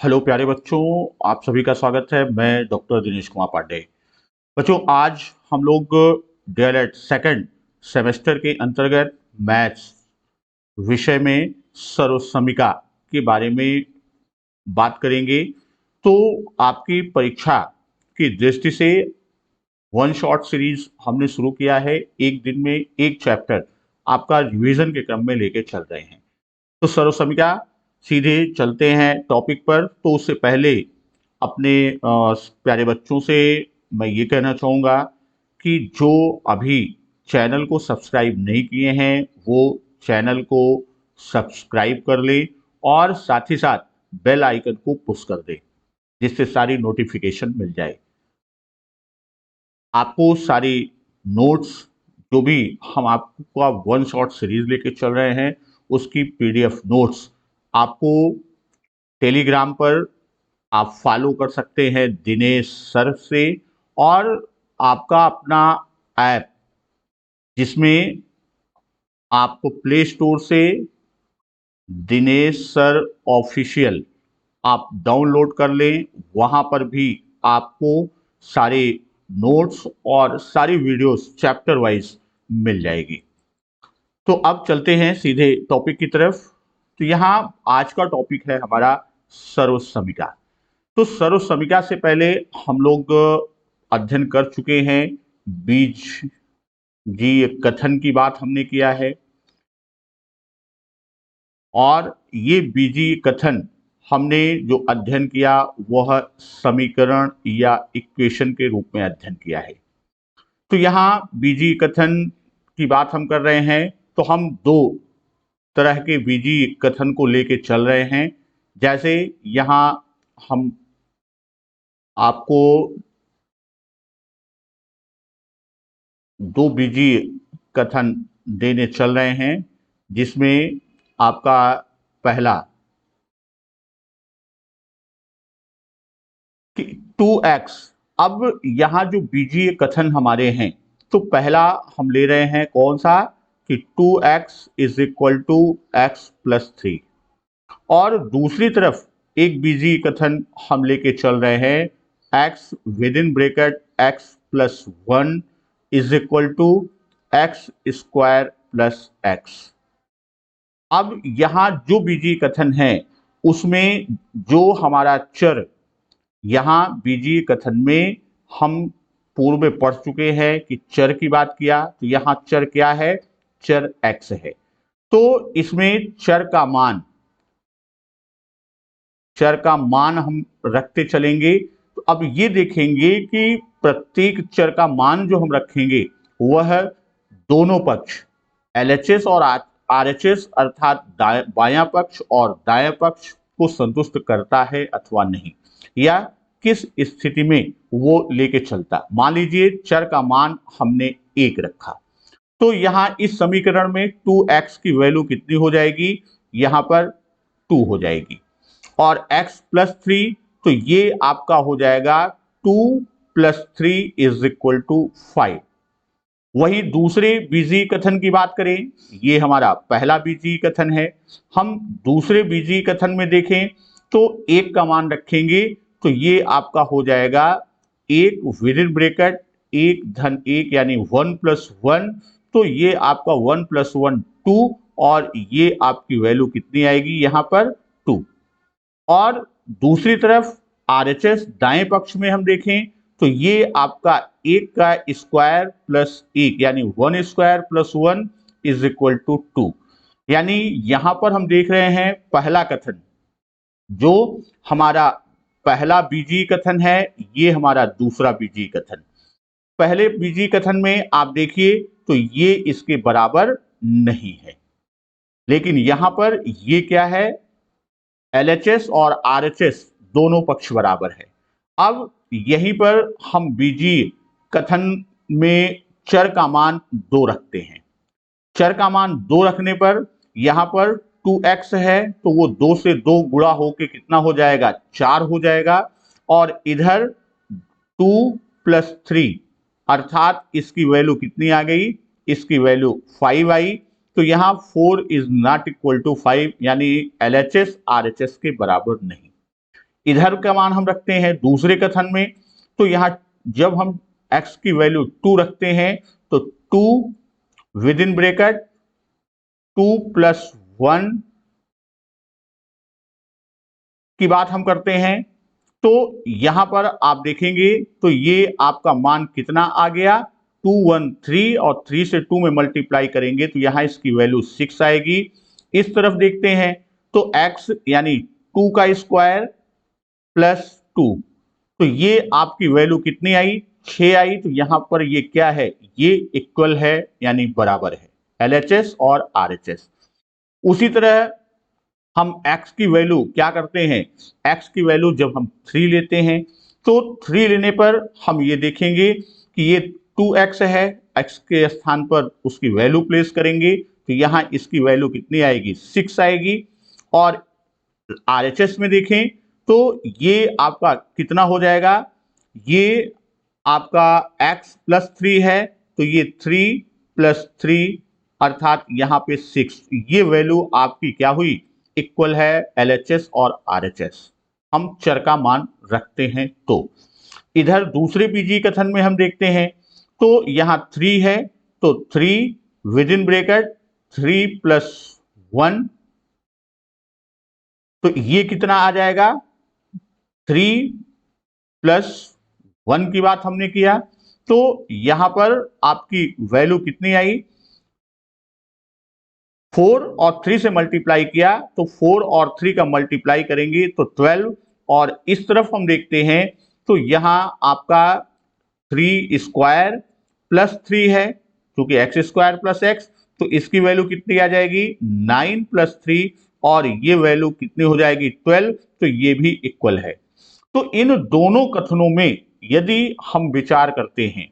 Hello प्यारे बच्चों, आप सभी का स्वागत है। मैं डॉक्टर दिनेश कुमार पांडे। बच्चों, आज हम लोग डीएलएड सेकंड सेमेस्टर के अंतर्गत मैथ्स विषय में सर्वसमिका के बारे में बात करेंगे। तो आपकी परीक्षा की दृष्टि से वन शॉट सीरीज हमने शुरू किया है। एक दिन में एक चैप्टर आपका रिवीजन के क्रम में लेके चल रहे हैं। तो सर्वसमिका सीधे चलते हैं टॉपिक पर। तो उससे पहले अपने प्यारे बच्चों से मैं ये कहना चाहूँगा कि जो अभी चैनल को सब्सक्राइब नहीं किए हैं वो चैनल को सब्सक्राइब कर लें और साथ ही साथ बेल आइकन को पुश कर दें, जिससे सारी नोटिफिकेशन मिल जाए। आपको सारी नोट्स जो भी हम आपको वन शॉट सीरीज लेके चल रहे हैं उसकी पीडीएफ नोट्स आपको टेलीग्राम पर आप फॉलो कर सकते हैं दिनेश सर से। और आपका अपना ऐप जिसमें आपको प्ले स्टोर से दिनेश सर ऑफिशियल आप डाउनलोड कर लें। वहां पर भी आपको सारे नोट्स और सारी वीडियोस चैप्टर वाइज मिल जाएगी। तो अब चलते हैं सीधे टॉपिक की तरफ। तो यहाँ आज का टॉपिक है हमारा सर्वसमिका। तो सर्वसमिका से पहले हम लोग अध्ययन कर चुके हैं बीज जी कथन की बात हमने किया है। और ये बीजीय कथन हमने जो अध्ययन किया वह समीकरण या इक्वेशन के रूप में अध्ययन किया है। तो यहाँ बीजीय कथन की बात हम कर रहे हैं। तो हम दो तरह के बीजीय कथन को लेके चल रहे हैं। जैसे यहाँ हम आपको दो बीजीय कथन देने चल रहे हैं, जिसमें आपका पहला कि 2x। अब यहाँ जो बीजीय कथन हमारे हैं, तो पहला हम ले रहे हैं कौन सा कि 2x is equal to x plus 3। और दूसरी तरफ एक बीजीय कथन हम लेके चल रहे हैं x with in bracket X plus 1 is equal to X square plus X. अब यहाँ जो बीजीय कथन है उसमें जो हमारा चर, यहाँ बीजीय कथन में हम पूर्व में पढ़ चुके हैं कि चर की बात किया। तो यहाँ चर क्या है? चर x है। तो इसमें चर का मान हम रखते चलेंगे। तो अब ये देखेंगे कि प्रत्येक चर का मान जो हम रखेंगे वह दोनों पक्ष LHS और RHS अर्थात बायां पक्ष और दायां पक्ष को संतुष्ट करता है अथवा नहीं, या किस स्थिति में वो लेके चलता। मान लीजिए चर का मान हमने 1 रखा, तो यहां इस समीकरण में 2x की वैल्यू कितनी हो जाएगी? यहां पर 2 हो जाएगी। और x प्लस 3, तो ये आपका हो जाएगा 2 प्लस 3 इज इक्वल टू 5। वहीं दूसरे बीजीय कथन की बात करें, ये हमारा पहला बीजीय कथन है। हम दूसरे बीजीय कथन में देखें तो 1 का मान रखेंगे, तो ये आपका हो जाएगा 1 विद इन ब्रैकेट 1 धन 1 यानी 1 प्लस 1। तो ये आपका 1 प्लस 1 2, और ये आपकी वैल्यू कितनी आएगी यहाँ पर? 2। और दूसरी तरफ RHS दाएं पक्ष में हम देखें तो ये आपका 1 का स्क्वायर प्लस 1 यानी 1 square plus 1 is equal to 2। यानी यहां पर हम देख रहे हैं पहला कथन जो हमारा पहला बीजीय कथन है, ये हमारा दूसरा बीजीय कथन। पहले बीजीय कथन में आप देखिए तो ये इसके बराबर नहीं है, लेकिन यहां पर ये क्या है? LHS और RHS दोनों पक्ष बराबर है। अब यहीं पर हम बीजीय कथन में चर का मान 2 रखते हैं। चर का मान 2 रखने पर यहां पर 2x है, तो वो 2 से 2 गुणा होके कितना हो जाएगा? 4 हो जाएगा। और इधर 2 प्लस 3 अर्थात इसकी वैल्यू कितनी आ गई? इसकी वैल्यू 5 आई। तो यहां 4 इज नॉट इक्वल टू 5, यानी LHS RHS के बराबर नहीं। इधर का मान हम रखते हैं दूसरे कथन में, तो यहाँ जब हम x की वैल्यू 2 रखते हैं तो 2 विद इन ब्रेकेट 2 प्लस 1 की बात हम करते हैं, तो यहां पर आप देखेंगे तो ये आपका मान कितना आ गया 2 1 3 और 3 से 2 में मल्टीप्लाई करेंगे तो यहां इसकी वैल्यू 6 आएगी। इस तरफ देखते हैं तो x यानी 2 का स्क्वायर प्लस 2, तो ये आपकी वैल्यू कितनी आई 6 आई। तो यहां पर ये क्या है, ये इक्वल है यानी बराबर है LHS और RHS। उसी तरह हम x की वैल्यू क्या करते हैं, x की वैल्यू जब हम 3 लेते हैं तो 3 लेने पर हम ये देखेंगे कि ये 2x है, x के स्थान पर उसकी वैल्यू प्लेस करेंगे तो यहाँ इसकी वैल्यू कितनी आएगी 6 आएगी। और RHS में देखें तो ये आपका कितना हो जाएगा, ये आपका x प्लस 3 है तो ये 3 प्लस 3 अर्थात यहाँ पे 6, ये वैल्यू आपकी क्या हुई इक्वल है LHS और RHS। हम चर का मान रखते हैं। तो इधर दूसरे बीजीय कथन में हम देखते हैं तो यहाँ 3 है तो 3 विद इन ब्रेकेट 3 प्लस 1, तो ये कितना आ जाएगा 3 प्लस 1 की बात हमने किया तो यहां पर आपकी वैल्यू कितनी आई 4 और 3 से मल्टीप्लाई किया तो 4 और 3 का मल्टीप्लाई करेंगे तो 12। और इस तरफ हम देखते हैं तो यहां आपका 3 स्क्वायर प्लस 3 है क्योंकि एक्स स्क्वायर प्लस एक्स, तो इसकी वैल्यू कितनी आ जाएगी 9 प्लस 3 और ये वैल्यू कितनी हो जाएगी 12, तो ये भी इक्वल है। तो इन दोनों कथनों में यदि हम विचार करते हैं,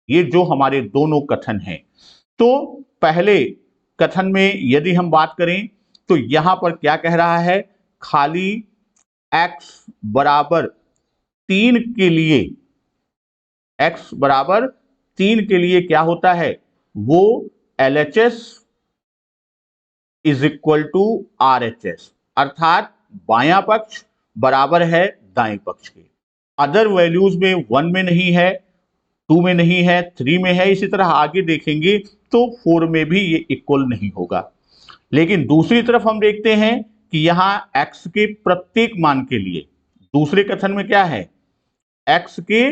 ये जो हमारे दोनों कथन हैं, तो पहले कथन में यदि हम बात करें तो यहां पर क्या कह रहा है, खाली x बराबर 3 के लिए, x बराबर 3 के लिए क्या होता है, वो LHS is equal to RHS, अर्थात बायां पक्ष बराबर है दाएं पक्ष के। अदर वैल्यूज में 1 में नहीं है, 2 में नहीं है, 3 में है, इसी तरह आगे देखेंगे तो 4 में भी ये इक्वल नहीं होगा। लेकिन दूसरी तरफ हम देखते हैं कि यहां x के प्रत्येक मान के लिए, दूसरे कथन में क्या है, x के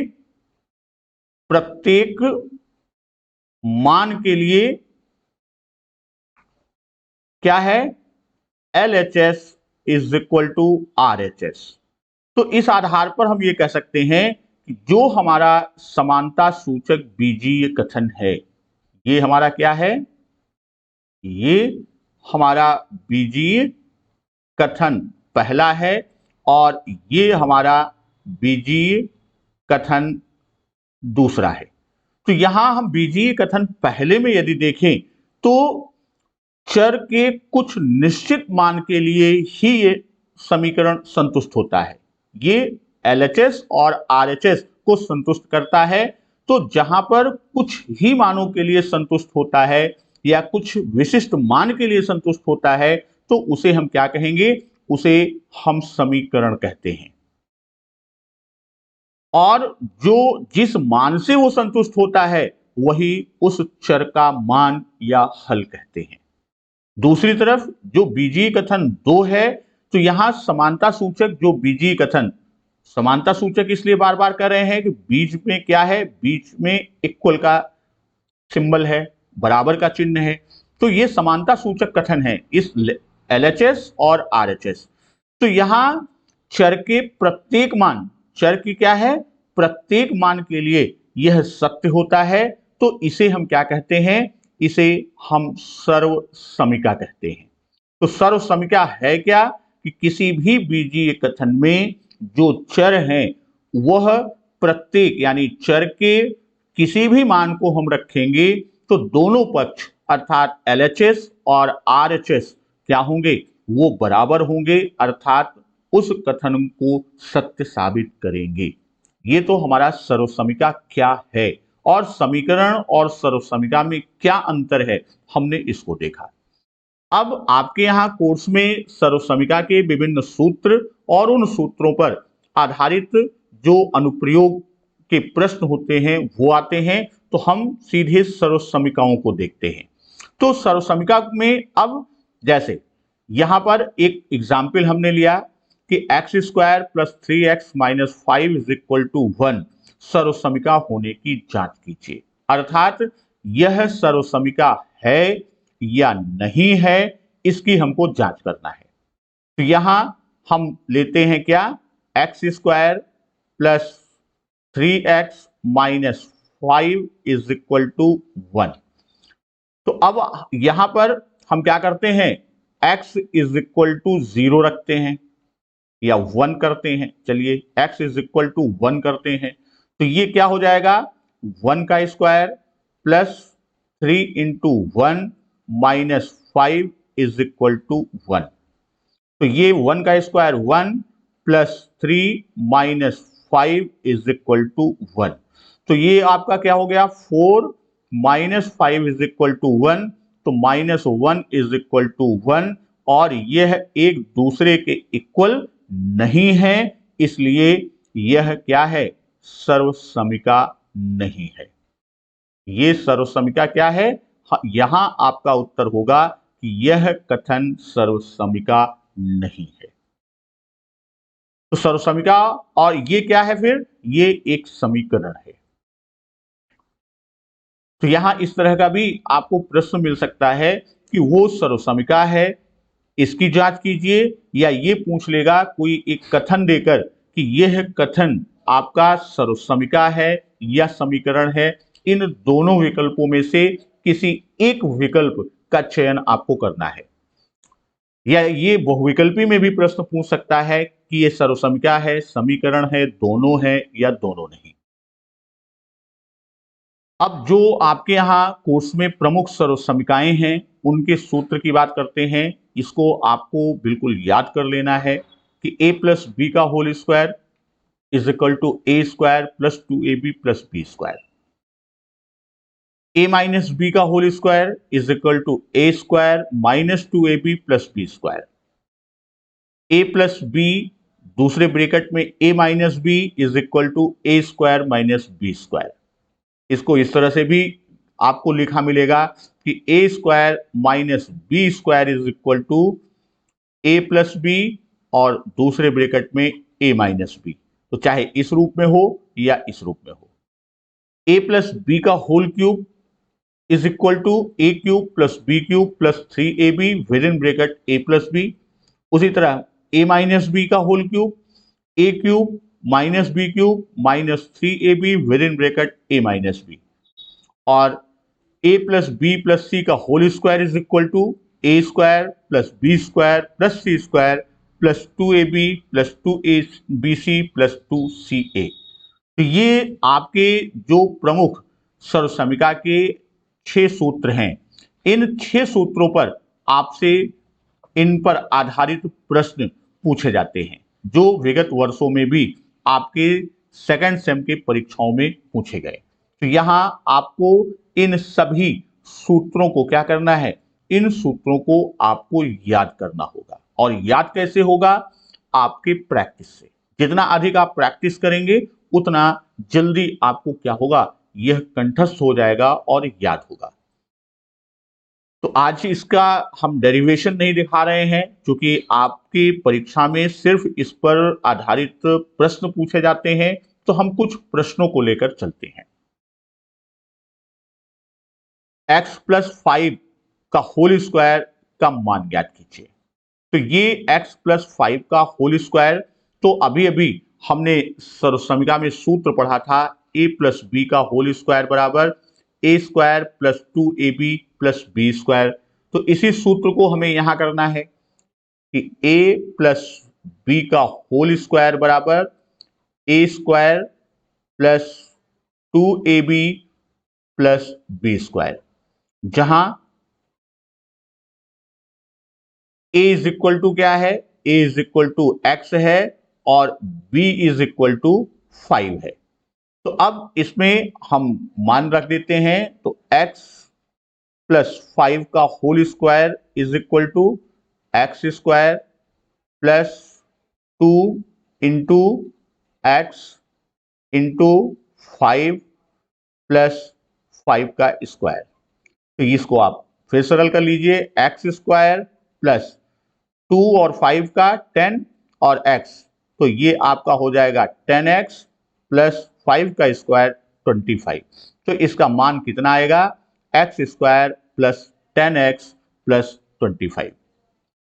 प्रत्येक मान के लिए क्या है, LHS is equal to RHS। तो इस आधार पर हम ये कह सकते हैं कि जो हमारा समानता सूचक बीजीय कथन है, ये हमारा क्या है, ये हमारा बीजीय कथन पहला है और ये हमारा बीजीय कथन दूसरा है। तो यहां हम बीजीय कथन पहले में यदि देखें तो चर के कुछ निश्चित मान के लिए ही ये समीकरण संतुष्ट होता है, ये LHS और RHS को संतुष्ट करता है। तो जहां पर कुछ ही मानों के लिए संतुष्ट होता है या कुछ विशिष्ट मान के लिए संतुष्ट होता है तो उसे हम क्या कहेंगे, उसे हम समीकरण कहते हैं। और जो जिस मान से वो संतुष्ट होता है वही उस चर का मान या हल कहते हैं। दूसरी तरफ जो बीजीय कथन 2 है तो यहां समानता सूचक जो बीजीय कथन, समानता सूचक इसलिए बार बार कर रहे हैं कि बीच में क्या है, बीच में इक्वल का सिंबल है, बराबर का चिन्ह है, तो ये समानता सूचक कथन है इस LHS और RHS। तो यहां चर के प्रत्येक मान, चर की क्या है, प्रत्येक मान के लिए यह सत्य होता है, तो इसे हम क्या कहते हैं, इसे हम सर्व समीका कहते हैं। तो सर्व समीका है क्या कि किसी भी बीजीय कथन में जो चर हैं वह प्रत्येक यानी चर के किसी भी मान को हम रखेंगे तो दोनों पक्ष अर्थात LHS और RHS क्या होंगे, वो बराबर होंगे, अर्थात उस कथन को सत्य साबित करेंगे। ये तो हमारा सर्वसमीका क्या है और समीकरण और सर्वसमीका में क्या अंतर है, हमने इसको देखा। अब आपके यहाँ कोर्स में सर्वसमीका के विभिन्न सूत्र और उन सूत्रों पर आधारित जो अनुप्रयोग के प्रश्न होते हैं वो आते हैं, तो हम सीधे सर्वसमीकाओं को देखते हैं। तो सर्वसमीका में अब जैसे यहां पर एक एग्जाम्पल हमने लिया कि x square plus 3x minus 5 is equal to 1 सर्वसमीका होने की जांच कीजिए। अर्थात यह सर्वसमीका है या नहीं है, इसकी हमको जांच करना है। तो यहां हम लेते हैं क्या, X square plus 3x minus 5 is equal to 1। तो अब यहां पर हम क्या करते हैं, x इज इक्वल टू 0 रखते हैं या 1 करते हैं। चलिए x इज इक्वल टू 1 करते हैं, तो ये क्या हो जाएगा, 1 का square plus 3 into 1 minus 5 is equal to 1। तो ये 1 का square 1 plus 3 minus 5 is equal to 1। तो ये आपका क्या हो गया, 4 माइनस 5 इज इक्वल टू 1, तो माइनस 1 इज इक्वल टू 1, और यह एक दूसरे के इक्वल नहीं है, इसलिए यह क्या है, सर्वसमीका नहीं है। ये सर्वसमीका क्या है, यहां आपका उत्तर होगा कि यह कथन सर्वसमीका नहीं है। तो सर्वसमीका, और ये क्या है फिर, ये एक समीकरण है। तो यहां इस तरह का भी आपको प्रश्न मिल सकता है कि वो सर्वसमीका है, इसकी जांच कीजिए, या ये पूछ लेगा कोई एक कथन देकर कि यह कथन आपका सर्वसमीका है या समीकरण है। इन दोनों विकल्पों में से किसी एक विकल्प का चयन आपको करना है। या ये बहुविकल्पी में भी प्रश्न पूछ सकता है कि ये सर्वसमीका है, समीकरण है, दोनों है या दोनों नहीं। अब जो आपके यहाँ कोर्स में प्रमुख सर्वसमीकाएं हैं उनके सूत्र की बात करते हैं। इसको आपको बिल्कुल याद कर लेना है कि a प्लस बी का whole square is equal to A square plus 2ab plus B square, a minus B का whole square is equal to A square minus 2ab plus B square, a plus B दूसरे bracket में a minus B is equal to A square minus B square. इसको इस तरह से भी आपको लिखा मिलेगा कि A square minus B square is equal to A plus B और दूसरे ब्रैकेट में ए माइनस बी। तो चाहे इस रूप में हो या इस रूप में हो, ए प्लस बी का whole cube is equal to A cube plus B cube plus 3ab with in bracket A plus B. उसी तरह ए माइनस बी का whole cube A cube minus B cube minus 3ab with in bracket A minus B, और a plus B plus C का whole square is equal to A square plus B square plus C square plus 2ab plus 2abc plus 2ca। तो ये आपके जो प्रमुख सर्वसमीका के 6 सूत्र हैं। इन 6 सूत्रों पर आपसे इन पर आधारित प्रश्न पूछे जाते हैं, जो विगत वर्षों में भी आपके सेकंड सेम के परीक्षाओं में पूछे गए। तो यहां आपको इन सभी सूत्रों को क्या करना है, इन सूत्रों को आपको याद करना होगा। और याद कैसे होगा, आपके प्रैक्टिस से। जितना अधिक आप प्रैक्टिस करेंगे उतना जल्दी आपको क्या होगा, यह कंठस्थ हो जाएगा और याद होगा। तो आज इसका हम डेरिवेशन नहीं दिखा रहे हैं, क्योंकि आपकी परीक्षा में सिर्फ इस पर आधारित प्रश्न पूछे जाते हैं। तो हम कुछ प्रश्नों को लेकर चलते हैं। x प्लस 5 का होल स्क्वायर का मान ज्ञात कीजिए। तो ये x प्लस 5 का होल स्क्वायर, तो अभी अभी हमने सर्वसमीका में सूत्र पढ़ा था, a प्लस बी का होल स्क्वायर बराबर A square plus 2ab plus B square. तो इसी सूत्र को हमें यहां करना है कि a प्लस बी का होल स्क्वायर बराबर A square plus 2ab plus B square, जहां a इज इक्वल टू क्या है, a is equal to x है और b इज इक्वल टू 5 है। तो अब इसमें हम मान रख देते हैं। तो x प्लस 5 का whole square is equal to X square plus 2 into X into 5 plus 5 का स्क्वायर। तो इसको आप फिर सरल कर लीजिए, एक्स स्क्वायर प्लस 2 और 5 का 10 और x, तो ये आपका हो जाएगा 10x प्लस 5 का स्क्वायर 25। तो इसका मान कितना आएगा, x square plus 10x plus 25।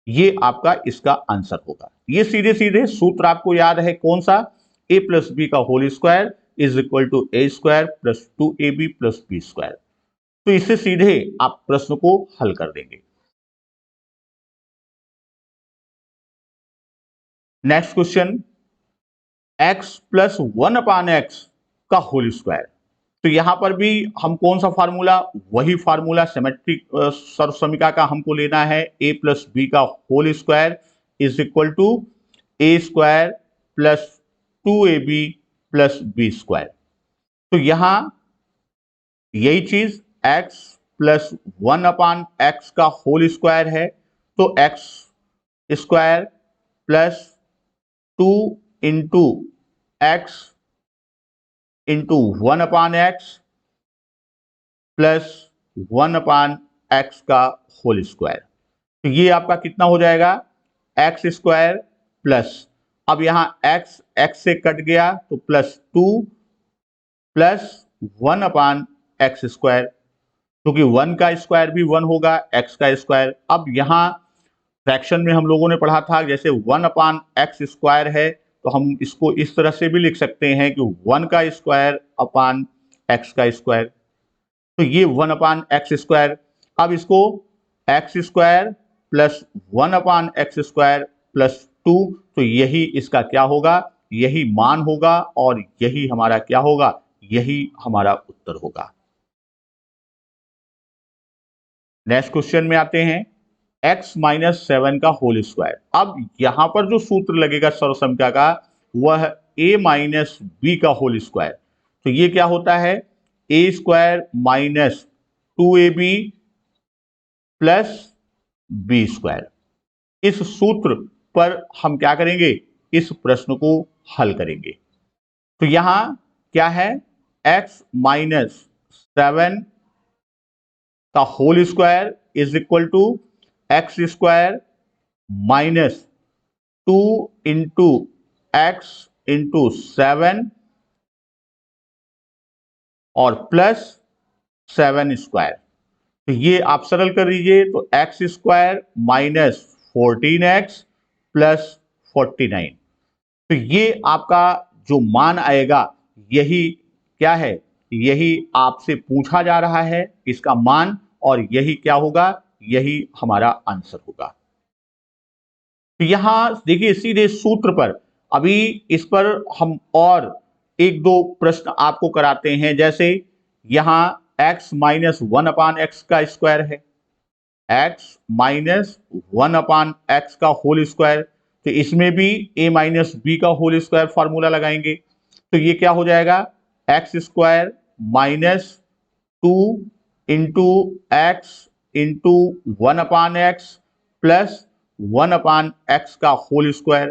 ये आपका इसका आंसर होगा। ये सीधे सीधे सूत्र आपको याद है कौन सा, a प्लस बी का whole square is equal to A square plus 2ab plus B square. तो इससे सीधे आप प्रश्न को हल कर देंगे। Next question, x plus 1/x का होल स्क्वायर। तो यहां पर भी हम कौन सा फार्मूला, वही फार्मूला सिमेट्रिक सर्वसमीका का हमको लेना है, a प्लस बी का whole square is equal to A square plus 2ab plus B square. तो यहां यही चीज x प्लस 1/x का होल स्क्वायर है, तो x square plus 2 into X into 1/x plus 1/x का होल स्क्वायर। तो ये आपका कितना हो जाएगा, एक्स स्क्वायर प्लस, अब यहां x से कट गया तो प्लस 2 प्लस 1/x स्क्वायर, क्योंकि 1 का स्क्वायर भी 1 होगा, x का स्क्वायर। अब यहां फ्रैक्शन में हम लोगों ने पढ़ा था जैसे 1/x स्क्वायर है, तो हम इसको इस तरह से भी लिख सकते हैं कि 1 का स्क्वायर अपान x का स्क्वायर। तो ये 1/x स्क्वायर। अब इसको x square plus 1/x square plus 2, तो यही इसका क्या होगा, यही मान होगा और यही हमारा क्या होगा, यही हमारा उत्तर होगा। नेक्स्ट क्वेश्चन में आते हैं, x माइनस 7 का होल स्क्वायर। अब यहां पर जो सूत्र लगेगा सर्वसमीका का वह a माइनस बी का होल स्क्वायर। तो ये क्या होता है, a square minus 2ab plus B square. इस सूत्र पर हम क्या करेंगे, इस प्रश्न को हल करेंगे। तो यहां क्या है, x माइनस 7 का whole square is equal to X square minus 2 into X into 7 और प्लस 7 स्क्वायर। तो ये आप सरल कर दीजिए, तो x square minus 14x plus 49। तो ये आपका जो मान आएगा, यही क्या है, यही आपसे पूछा जा रहा है इसका मान, और यही क्या होगा, यही हमारा आंसर होगा। तो यहां देखिए सीधे सूत्र पर, अभी इस पर हम और एक दो प्रश्न आपको कराते हैं। जैसे यहां x माइनस 1/x का स्क्वायर है, x माइनस 1/x का होल स्क्वायर, तो इसमें भी a माइनस बी का होल स्क्वायर फॉर्मूला लगाएंगे। तो ये क्या हो जाएगा, x square minus 2 into X into 1/x plus 1/x का होल स्क्वायर।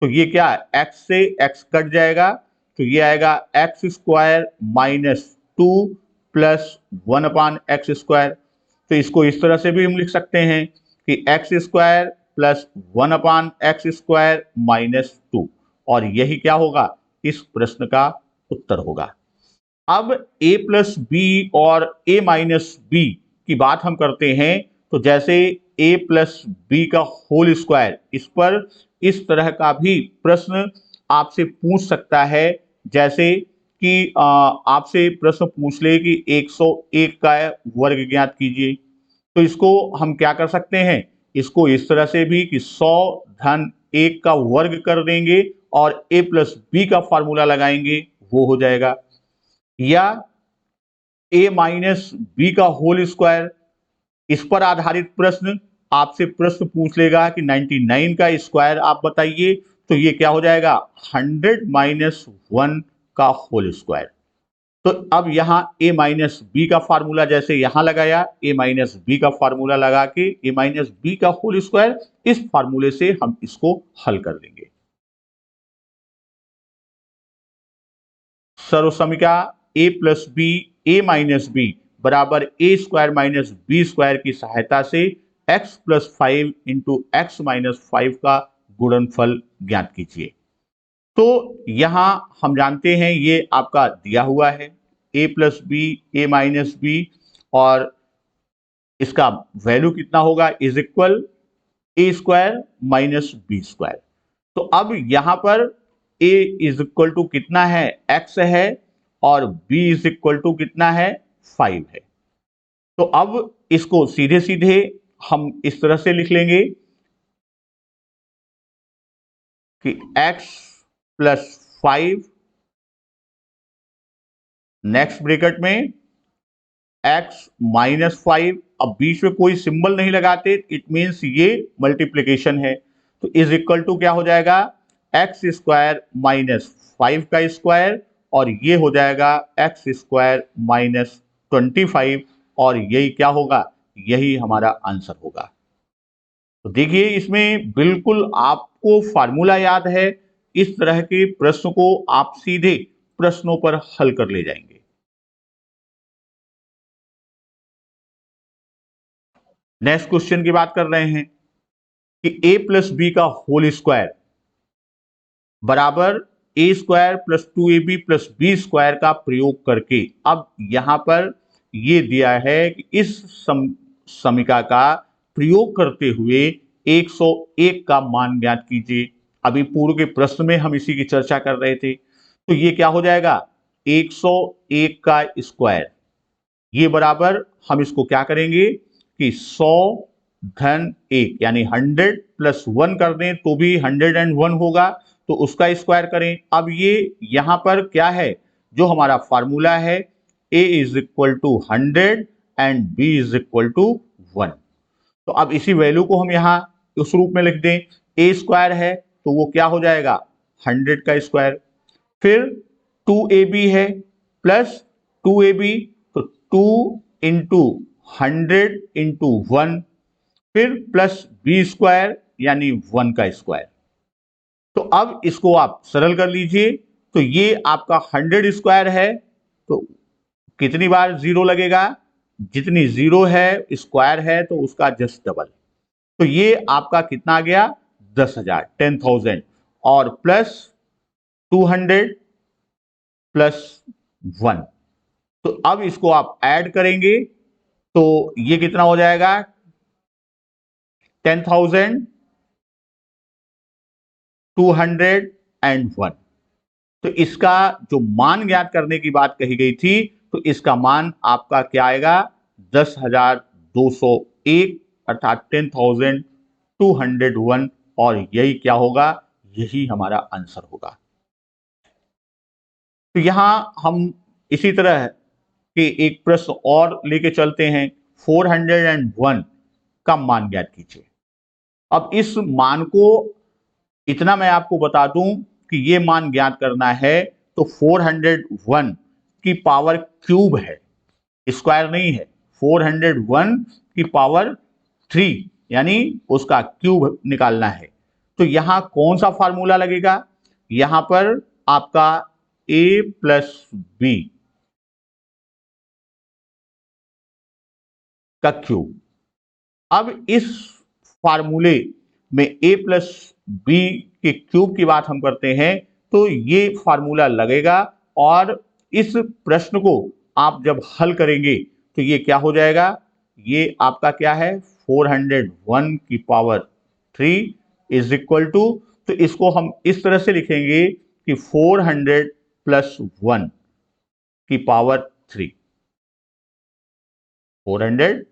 तो ये क्या है, x से x कट जाएगा, तो ये आएगा x square minus 2 plus 1/x square. तो इसको इस तरह से भी हम लिख सकते हैं कि x square plus 1/x square minus 2, और यही क्या होगा, इस प्रश्न का उत्तर होगा। अब a प्लस बी और a माइनस बी की बात हम करते हैं, तो जैसे a प्लस बी का होल स्क्वायर, इस पर इस तरह का भी प्रश्न आपसे पूछ सकता है। जैसे कि आपसे प्रश्न पूछ ले कि 101 का वर्ग ज्ञात कीजिए, तो इसको हम क्या कर सकते हैं, इसको इस तरह से भी कि 100 धन 1 का वर्ग कर देंगे और a प्लस बी का फॉर्मूला लगाएंगे, वो हो जाएगा। या a माइनस बी का होल स्क्वायर, इस पर आधारित प्रश्न आपसे प्रश्न पूछ लेगा कि 99 का स्क्वायर आप बताइए, तो ये क्या हो जाएगा, 100 माइनस 1 का होल स्क्वायर। तो अब यहां a माइनस बी का फार्मूला जैसे यहां लगाया, a माइनस बी का फार्मूला लगा के a माइनस बी का होल स्क्वायर, इस फार्मूले से हम इसको हल कर देंगे। सर्वसमीका a plus B a minus B बराबर a square minus B square की सहायता से x plus 5 into X minus 5 का गुणनफल ज्ञात कीजिए। तो यहां हम जानते हैं ये आपका दिया हुआ है a plus B a minus B, और इसका वैल्यू कितना होगा, is equal A square minus B square. तो अब यहां पर a इज इक्वल टू कितना है, x है, और b इज इक्वल टू कितना है, 5 है। तो अब इसको सीधे सीधे हम इस तरह से लिख लेंगे कि x प्लस 5 नेक्स्ट ब्रैकेट में x माइनस 5, अब बीच में कोई सिंबल नहीं लगाते, इट मीन्स ये मल्टीप्लीकेशन है, तो इज इक्वल टू क्या हो जाएगा, एक्स स्क्वायर माइनस 5 का स्क्वायर, और ये हो जाएगा एक्स स्क्वायर माइनस 25, और यही क्या होगा, यही हमारा आंसर होगा। तो देखिए इसमें बिल्कुल आपको फार्मूला याद है, इस तरह के प्रश्न को आप सीधे प्रश्नों पर हल कर ले जाएंगे। नेक्स्ट क्वेश्चन की बात कर रहे हैं कि a प्लस बी का होल स्क्वायर बराबर a square plus 2ab plus B square का प्रयोग करके, अब यहां पर ये दिया है कि इस समीका का प्रयोग करते हुए 101 का मान ज्ञात कीजिए। अभी पूर्व के प्रश्न में हम इसी की चर्चा कर रहे थे, तो ये क्या हो जाएगा, 101 का स्क्वायर, ये बराबर हम इसको क्या करेंगे कि 100 धन 1 यानी 100 प्लस 1 कर दें तो भी 101 होगा, तो उसका स्क्वायर करें। अब ये यहां पर क्या है, जो हमारा फार्मूला है a is equal to 100 and b is equal to 1। तो अब इसी वैल्यू को हम यहां उस रूप में लिख दें, a स्क्वायर है तो वो क्या हो जाएगा 100 का स्क्वायर, फिर 2ab है प्लस 2ab, तो 2 इंटू 100 इंटू 1, फिर प्लस बी स्क्वायर यानी 1 का स्क्वायर। तो अब इसको आप सरल कर लीजिए, तो ये आपका 100 स्क्वायर है, तो कितनी बार जीरो लगेगा, जितनी जीरो है स्क्वायर है तो उसका जस्ट डबल, तो ये आपका कितना आ गया 10,000 10,000, और प्लस 200 प्लस 1, तो अब इसको आप ऐड करेंगे तो ये कितना हो जाएगा 10,201। तो इसका जो मान ज्ञात करने की बात कही गई थी, तो इसका मान आपका क्या आएगा 10,201 अर्थात 10,201, और यही क्या होगा, यही हमारा आंसर होगा। तो यहां हम इसी तरह के एक प्रश्न और लेके चलते हैं, 401 का मान ज्ञात कीजिए। अब इस मान को इतना मैं आपको बता दूं कि ये मान ज्ञात करना है तो 401 की पावर क्यूब है, स्क्वायर नहीं है, 401 की पावर 3 यानी उसका क्यूब निकालना है। तो यहां कौन सा फार्मूला लगेगा, यहां पर आपका a प्लस बी का क्यूब। अब इस फार्मूले में a प्लस बी के क्यूब की बात हम करते हैं, तो ये फार्मूला लगेगा, और इस प्रश्न को आप जब हल करेंगे तो ये क्या हो जाएगा, ये आपका क्या है 401 की पावर 3 इज इक्वल टू, तो इसको हम इस तरह से लिखेंगे कि 400 प्लस 1 की पावर 3, 400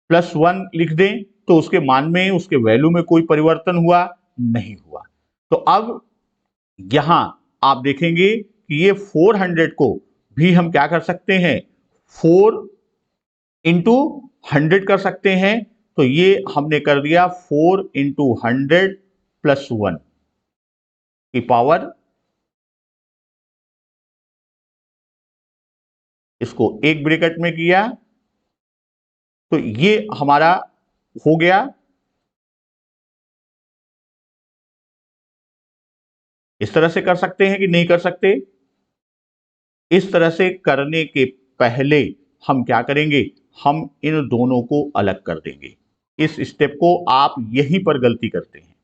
प्लस 1 लिख दें तो उसके मान में, उसके वैल्यू में कोई परिवर्तन हुआ नहीं हुआ। तो अब यहां आप देखेंगे कि ये 400 को भी हम क्या कर सकते हैं 4 इंटू 100 कर सकते हैं, तो ये हमने कर दिया 4 इंटू 100 प्लस 1 की पावर, इसको एक ब्रैकेट में किया, तो ये हमारा हो गया। इस तरह से कर सकते हैं कि नहीं कर सकते, इस तरह से करने के पहले हम क्या करेंगे, हम इन दोनों को अलग कर देंगे। इस स्टेप को आप यहीं पर गलती करते हैं।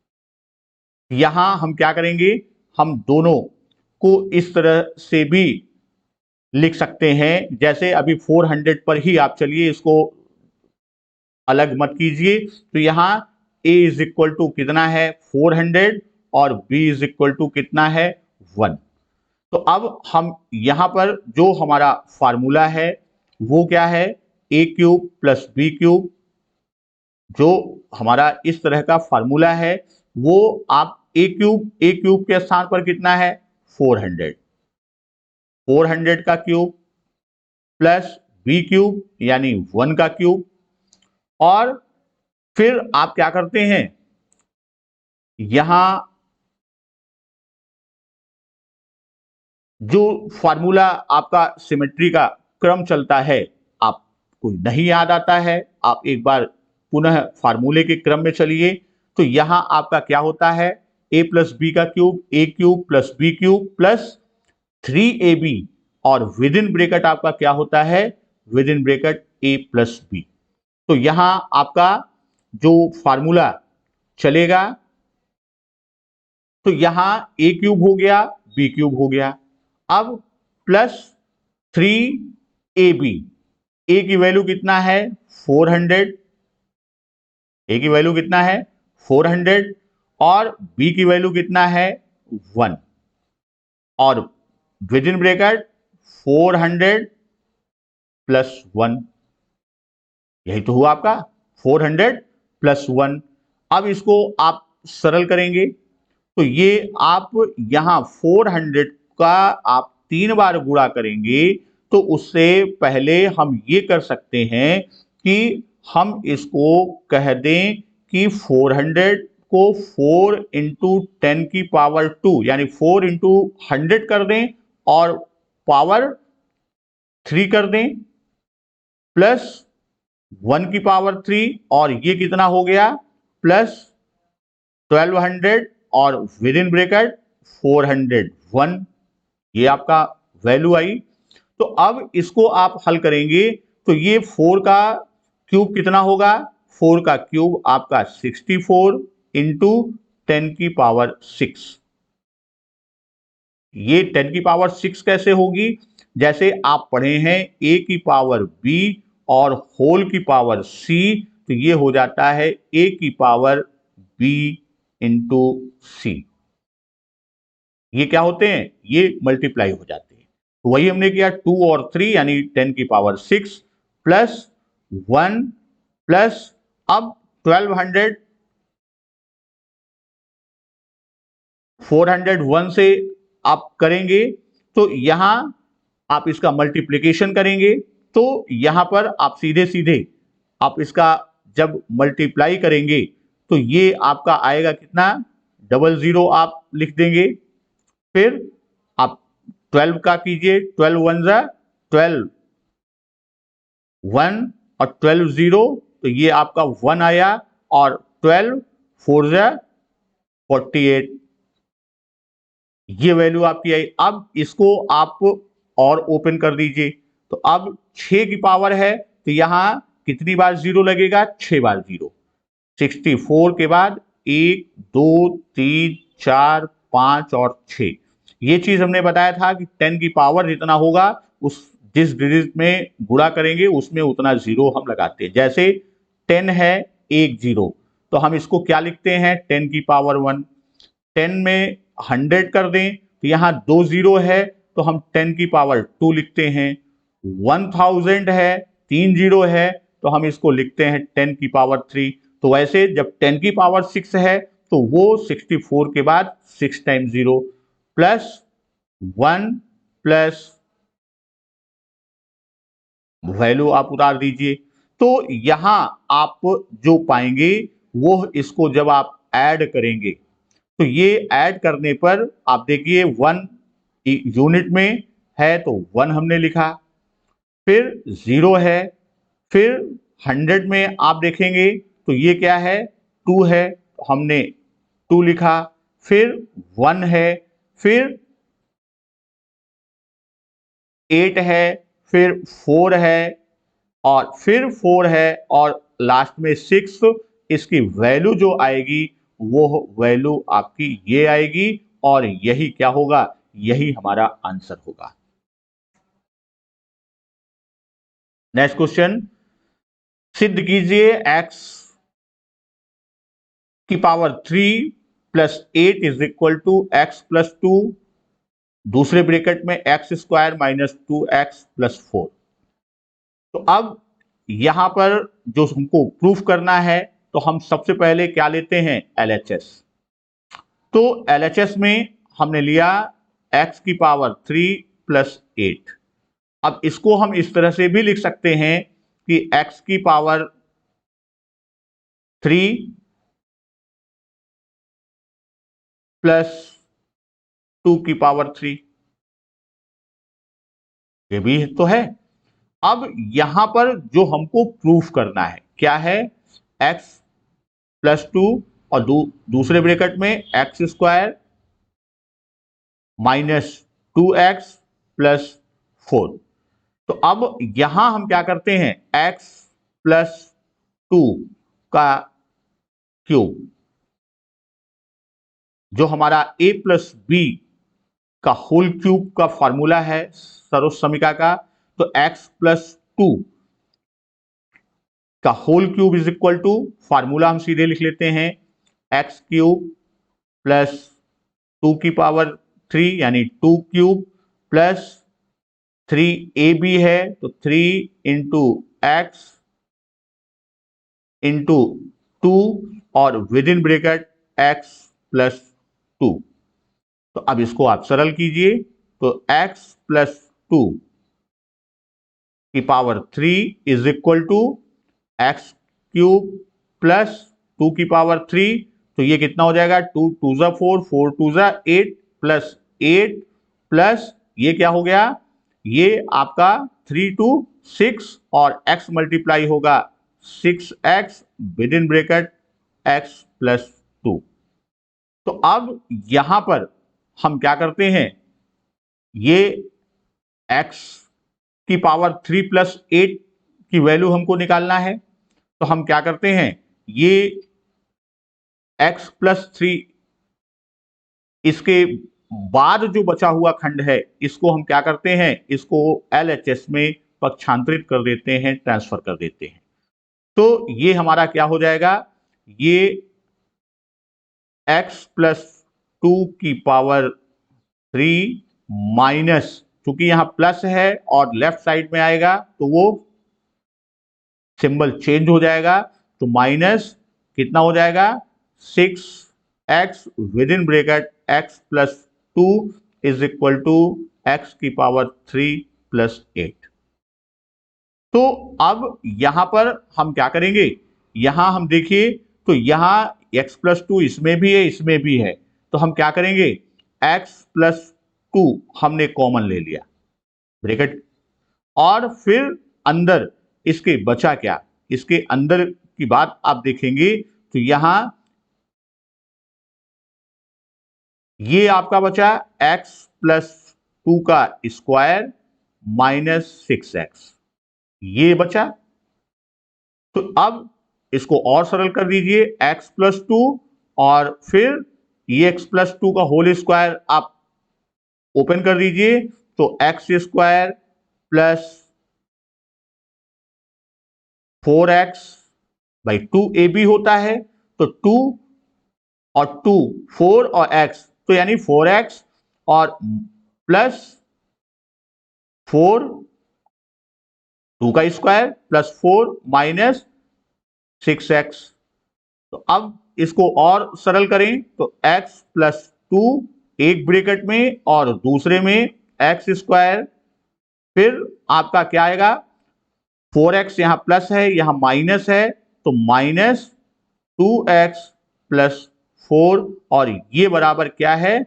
यहां हम क्या करेंगे, हम दोनों को इस तरह से भी लिख सकते हैं, जैसे अभी 400 पर ही आप चलिए इसको अलग मत कीजिए। तो यहां a इज इक्वल टू कितना है 400 और b इज इक्वल टू कितना है 1। तो अब हम यहां पर जो हमारा फार्मूला है वो क्या है, a cube plus B cube. जो हमारा इस तरह का फार्मूला है वो आप a क्यूब के स्थान पर कितना है 400, 400 का क्यूब प्लस बी क्यूब यानी 1 का क्यूब। और फिर आप क्या करते हैं, यहां जो फार्मूला आपका सिमेट्री का क्रम चलता है, आपको नहीं याद आता है, आप एक बार पुनः फार्मूले के क्रम में चलिए। तो यहां आपका क्या होता है, a प्लस बी का cube, a cube plus B cube plus 3ab, और विद इन ब्रेकेट आपका क्या होता है, within bracket a plus B. तो यहां आपका जो फार्मूला चलेगा, तो यहां a क्यूब हो गया, b क्यूब हो गया। अब प्लस 3ab, a की वैल्यू कितना है 400, a की वैल्यू कितना है 400 और b की वैल्यू कितना है 1, और विद इन ब्रेकेट 400 प्लस 1, यही तो हुआ आपका 400 प्लस 1। अब इसको आप सरल करेंगे तो ये आप यहां 400 का आप 3 बार गुणा करेंगे, तो उससे पहले हम ये कर सकते हैं कि हम इसको कह दें कि 400 को 4 इंटू 10 की पावर 2 यानी 4 इंटू 100 कर दें और पावर 3 कर दें प्लस 1 की पावर 3, और ये कितना हो गया प्लस 1200 और विद इन ब्रेकेट 401, ये आपका वैल्यू आई। तो अब इसको आप हल करेंगे तो ये 4 का क्यूब कितना होगा, 4 का क्यूब आपका 64 इंटू 10 की पावर 6। ये 10 की पावर 6 कैसे होगी, जैसे आप पढ़े हैं a की पावर b और होल की पावर c, तो ये हो जाता है a की पावर b इंटू सी। ये क्या होते हैं, ये मल्टीप्लाई हो जाते हैं। तो वही हमने किया 2 और 3 यानी 10 की पावर 6 प्लस 1 प्लस अब 1200, 401 से आप करेंगे तो यहां आप इसका मल्टीप्लिकेशन करेंगे, तो यहां पर आप सीधे सीधे आप इसका जब मल्टीप्लाई करेंगे तो ये आपका आएगा कितना 00 आप लिख देंगे। फिर आप 12 का कीजिए, 12 वन जा 12, 1 और 12 0, तो ये आपका 1 आया, और 12 4 जा 48, ये वैल्यू आपकी आई। अब इसको आप और ओपन कर दीजिए, तो अब 6 की पावर है तो यहां कितनी बार जीरो लगेगा, 6 बार जीरो। 64 के बाद 1 2 3 4 5 और 6, ये चीज हमने बताया था कि 10 की पावर जितना होगा उस जिस डिजिट में गुणा करेंगे उसमें उतना जीरो हम लगाते हैं। जैसे 10 है 1 जीरो, तो हम इसको क्या लिखते हैं 10 की पावर 1। 10 में 100 कर दें तो यहाँ 2 जीरो है तो हम 10 की पावर 2 लिखते हैं। 1000 है 3 जीरो है तो हम इसको लिखते हैं 10 की पावर 3। तो वैसे जब 10 की पावर 6 है तो वो 64 के बाद 6 टाइम्स 0 प्लस 1 प्लस वैल्यू आप उतार दीजिए। तो यहां आप जो पाएंगे वो इसको जब आप ऐड करेंगे तो ये ऐड करने पर आप देखिए 1 यूनिट में है तो 1 हमने लिखा, फिर 0 है, फिर 100 में आप देखेंगे तो ये क्या है 2 है तो हमने 2 लिखा, फिर 1 है, फिर 8 है, फिर 4 है और फिर 4 है और लास्ट में 6, इसकी वैल्यू जो आएगी वो वैल्यू आपकी ये आएगी और यही क्या होगा, यही हमारा आंसर होगा। नेक्स्ट क्वेश्चन, सिद्ध कीजिए x की power 3 plus 8 is equal to x plus 2, दूसरे ब्रैकेट में x square minus 2x plus 4। तो अब यहां पर जो हमको प्रूफ करना है, तो हम सबसे पहले क्या लेते हैं, LHS। तो LHS में हमने लिया x की पावर 3 प्लस 8। अब इसको हम इस तरह से भी लिख सकते हैं कि x की पावर 3 प्लस 2 की पावर 3, ये भी तो है। अब यहां पर जो हमको प्रूफ करना है क्या है, x प्लस 2 और दूसरे ब्रैकेट में x square minus 2x plus 4। तो अब यहां हम क्या करते हैं, x प्लस 2 का क्यूब, जो हमारा a प्लस बी का होल क्यूब का फॉर्मूला है सरोज समीका का, तो x प्लस 2 का whole cube is equal to, formula हम सीधे लिख लेते हैं, एक्स क्यूब प्लस 2 की पावर 3 यानी 2 क्यूब प्लस 3ab है तो 3 इंटू एक्स इंटू 2 और with in bracket x plus 2। तो अब इसको आप सरल कीजिए, तो x प्लस 2 की power 3 is equal to x cube plus 2 की पावर 3, तो ये कितना हो जाएगा, 2 2 जा 4, 4 2 जा 8 प्लस 8 प्लस ये क्या हो गया, ये आपका 3 टू 6 और x मल्टीप्लाई होगा 6x with in bracket x plus 2। तो अब यहां पर हम क्या करते हैं, ये x की पावर 3 प्लस 8 की वैल्यू हमको निकालना है, तो हम क्या करते हैं, ये x प्लस 3, इसके बाद जो बचा हुआ खंड है इसको हम क्या करते हैं, इसको LHS में पक्षांतरित कर देते हैं, ट्रांसफर कर देते हैं। तो ये हमारा क्या हो जाएगा, ये x प्लस 2 की पावर 3 माइनस, चूंकि यहां प्लस है और लेफ्ट साइड में आएगा तो वो सिंबल चेंज हो जाएगा, तो माइनस कितना हो जाएगा, 6x with in bracket x plus 2 is equal to x की पावर 3 प्लस 8। तो अब यहां पर हम क्या करेंगे, यहां हम देखिए तो यहां x प्लस 2 इसमें भी है इसमें भी है, तो हम क्या करेंगे, x प्लस 2 हमने कॉमन ले लिया ब्रैकेट, और फिर अंदर इसके बचा क्या, इसके अंदर की बात आप देखेंगे तो यहां ये आपका बचा x प्लस 2 का स्क्वायर माइनस 6x, ये बचा। तो अब इसको और सरल कर दीजिए, x प्लस 2 और फिर ये x प्लस 2 का होल स्क्वायर आप ओपन कर दीजिए, तो x square plus 4x by 2ab होता है, तो 2 और 2 4 और x, तो यानी 4x और प्लस 4 2 का स्क्वायर प्लस 4 माइनस 6x। तो अब इसको और सरल करें, तो x प्लस 2 एक ब्रैकेट में और दूसरे में एक्स स्क्वायर, फिर आपका क्या आएगा, 4x यहां प्लस है यहां माइनस है, तो माइनस 2x प्लस 4 और ये बराबर क्या है,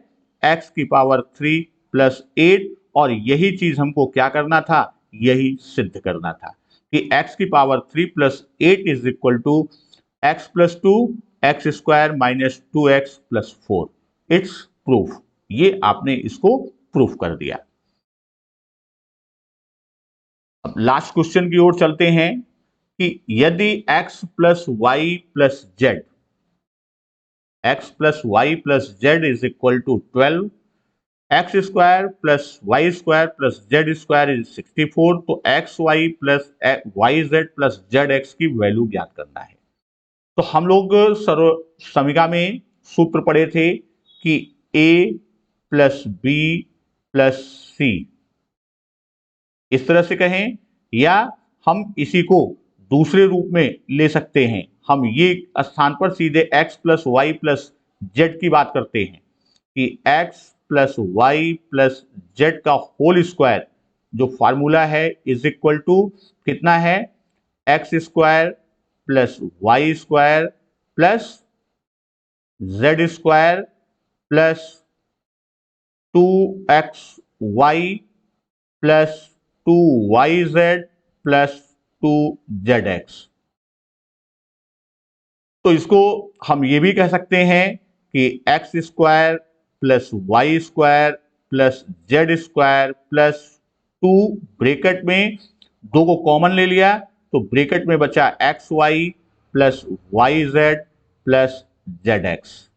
x की पावर 3 प्लस 8। और यही चीज हमको क्या करना था, यही सिद्ध करना था कि x की power 3 plus 8 is equal to x plus 2 x square minus 2x plus 4। It's proof, ये आपने इसको प्रूफ कर दिया। लास्ट क्वेश्चन की ओर चलते हैं कि यदि x plus y plus z, x plus y plus z is equal to 12, x square plus y square plus z square is 64, तो x y plus y z plus z x की value ज्ञात करना है। तो हम लोग सर्व समीक्षा में सूत्र पढ़े थे कि a प्लस बी प्लस सी, इस तरह से कहें, या हम इसी को दूसरे रूप में ले सकते हैं। हम ये स्थान पर सीधे x plus y plus z की बात करते हैं कि x plus y plus z का होल स्क्वायर जो फार्मूला है इज इक्वल टू कितना है, x square plus y square plus z square plus 2xy plus 2yz plus 2zx। तो इसको हम ये भी कह सकते हैं कि x square plus y square plus z square plus 2, bracket में 2 को कॉमन ले लिया तो ब्रेकेट में बचा x y plus y z plus z x,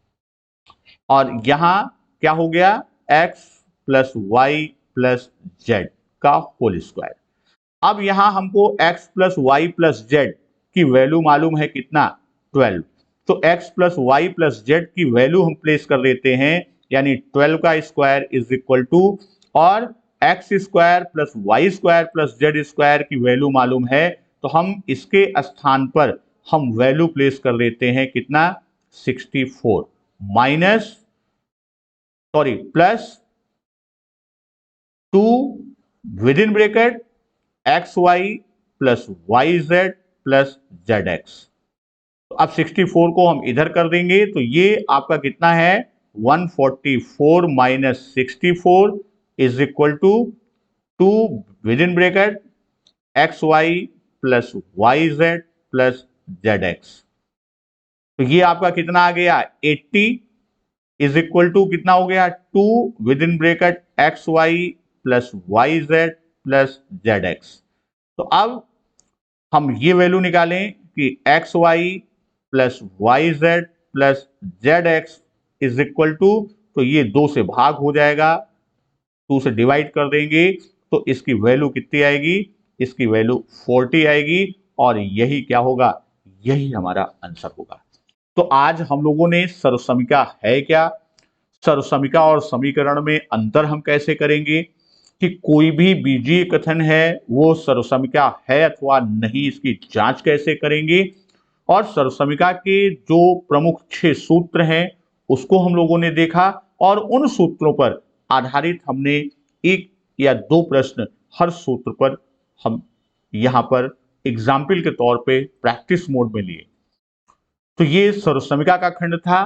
और यहां क्या हो गया, x plus y plus z का होल स्क्वायर। अब यहां हमको x plus y plus z की वैल्यू मालूम है कितना, 12, तो x plus y plus z की वैल्यू हम प्लेस कर लेते हैं, यानी 12 का स्क्वायर इज इक्वल टू, और x square plus y square plus z square की वैल्यू मालूम है, तो हम इसके स्थान पर हम वैल्यू प्लेस कर लेते हैं कितना, 64 minus plus 2 within bracket x y plus y z plus z x. तो अब 64 को हम इधर कर देंगे तो ये आपका कितना है, 144 minus 64 is equal to 2 within bracket x y plus y z plus z x. तो ये आपका कितना आ गया, 80 इज इक्वल टू कितना हो गया, 2 within bracket x y plus y z plus z x. तो अब हम ये वैल्यू निकालें कि x y plus y z plus z x is equal to, तो ये 2 से भाग हो जाएगा, 2 से डिवाइड कर देंगे तो इसकी वैल्यू कितनी आएगी, इसकी वैल्यू 40 आएगी, और यही क्या होगा, यही हमारा आंसर होगा। तो आज हम लोगों ने सर्वसमीक्षा है क्या, सर्वसमीक्षा और समीकरण में अंतर हम कैसे करेंगे, कि कोई भी बीजीय कथन है वो सर्वसमीक्षा है अथवा नहीं, इसकी जांच कैसे करेंगे, और सर्वसमीक्षा के जो प्रमुख 6 सूत्र हैं उसको हम लोगों ने देखा, और उन सूत्रों पर आधारित हमने 1 या 2 प्रश्न हर सूत्र पर हम यहां पर एग्जाम्पल के तौर पे प्रैक्टिस मोड में लिए। तो ये सर्वसमीक्षा का खंड था।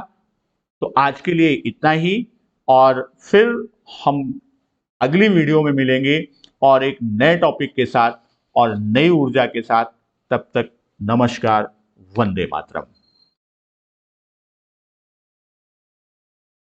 तो आज के लिए इतना ही, और फिर हम अगली वीडियो में मिलेंगे और एक नए टॉपिक के साथ और नई ऊर्जा के साथ। तब तक नमस्कार, वंदे मातरम।